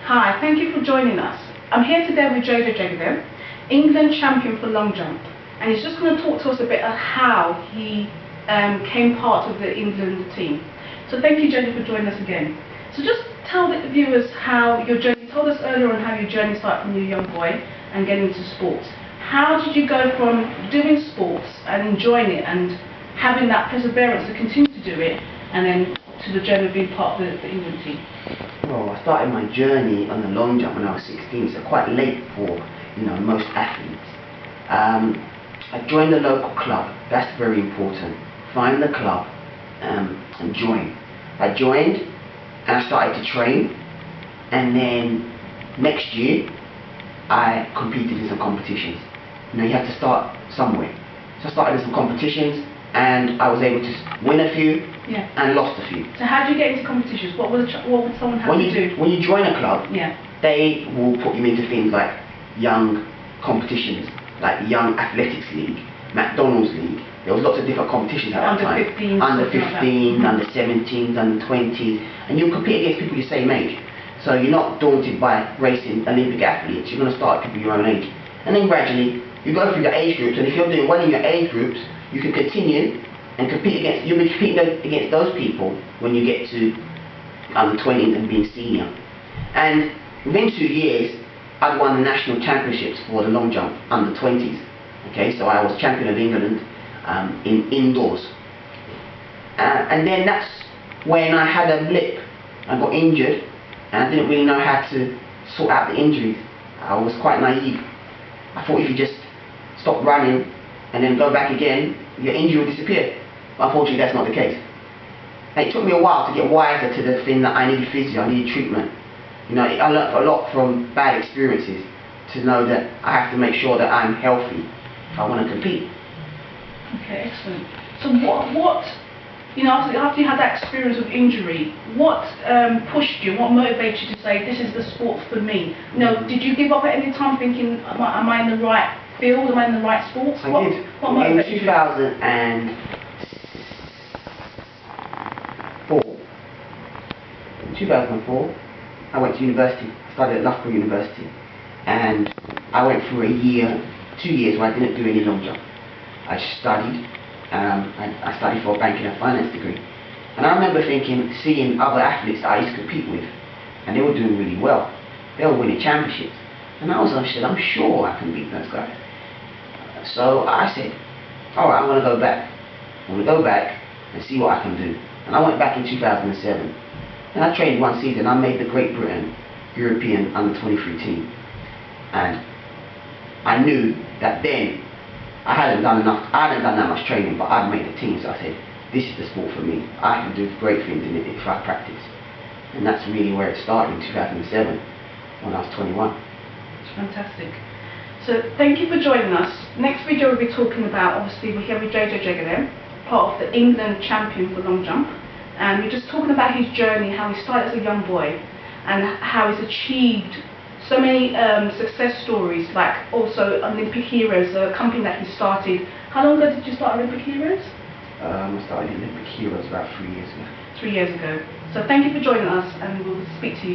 Hi, thank you for joining us. I'm here today with Jegede, England champion for long jump, and he's just going to talk to us a bit of how he came part of the England team. So thank you, Jegede, for joining us again. So just tell the viewers how your journey, you told us earlier on how your journey started from your young boy and getting into sports. How did you go from doing sports and enjoying it and having that perseverance to continue to do it, and then to the journey of being part of the England team? Well, I started my journey on the long jump when I was 16, so quite late for most athletes. I joined the local club. That's very important. Find the club and join. I joined and I started to train, and then next year I competed in some competitions. You have to start somewhere. So I started in some competitions and I was able to win a few and lost a few. So how do you get into competitions? What would someone have to do? When you join a club, they will put you into things like young competitions, like Young Athletics League, McDonald's League. There was lots of different competitions at that time. Under 15s, under 17s, under 20s, and you'll compete against people your same age. So you're not daunted by racing Olympic athletes. You're going to start with people your own age. And then gradually, you go through the age groups, and if you're doing well in your age groups, you can continue and compete against, you'll be competing against those people when you get to under 20s and being senior. And within 2 years, I'd won the national championships for the long jump under 20s. Okay, so I was champion of England in indoors. And then that's when I had a blip. I got injured and I didn't really know how to sort out the injuries. I was quite naive. I thought if you just stop running and then go back again, your injury will disappear. But unfortunately, that's not the case. And it took me a while to get wiser to the thing that I needed physio, I needed treatment. I learned a lot from bad experiences to know that I have to make sure that I'm healthy if I want to compete. Okay, excellent. So what after you had that experience of injury, what pushed you, what motivated you to say, this is the sport for me? Did you give up at any time thinking, am I in the right field, am I in the right sports? I did. What motivated you? In 2004, I went to university. I studied at Loughborough University, and I went through 2 years where I didn't do any long jump. I studied. I studied for a banking and finance degree, and I remember seeing other athletes that I used to compete with, and they were doing really well. They were winning championships, and I said, I'm sure I can beat those guys. So I said, all right, I want to go back. I want to go back and see what I can do. And I went back in 2007, and I trained 1 season. I made the Great Britain European under-23 team, and I knew that then I hadn't done that much training, but I'd made the team. So I said, this is the sport for me. I can do great things in it if I practice. And that's really where it started in 2007 when I was 21. It's fantastic. So thank you for joining us. Next video we'll be talking about, obviously we're here with Jegede, part of the England champion for long jump, and we're just talking about his journey, how he started as a young boy and how he's achieved so many success stories, like also Olympic Heroes, a company that he started. How long ago did you start Olympic Heroes? I started Olympic Heroes about 3 years ago. 3 years ago. So thank you for joining us, and we'll speak to you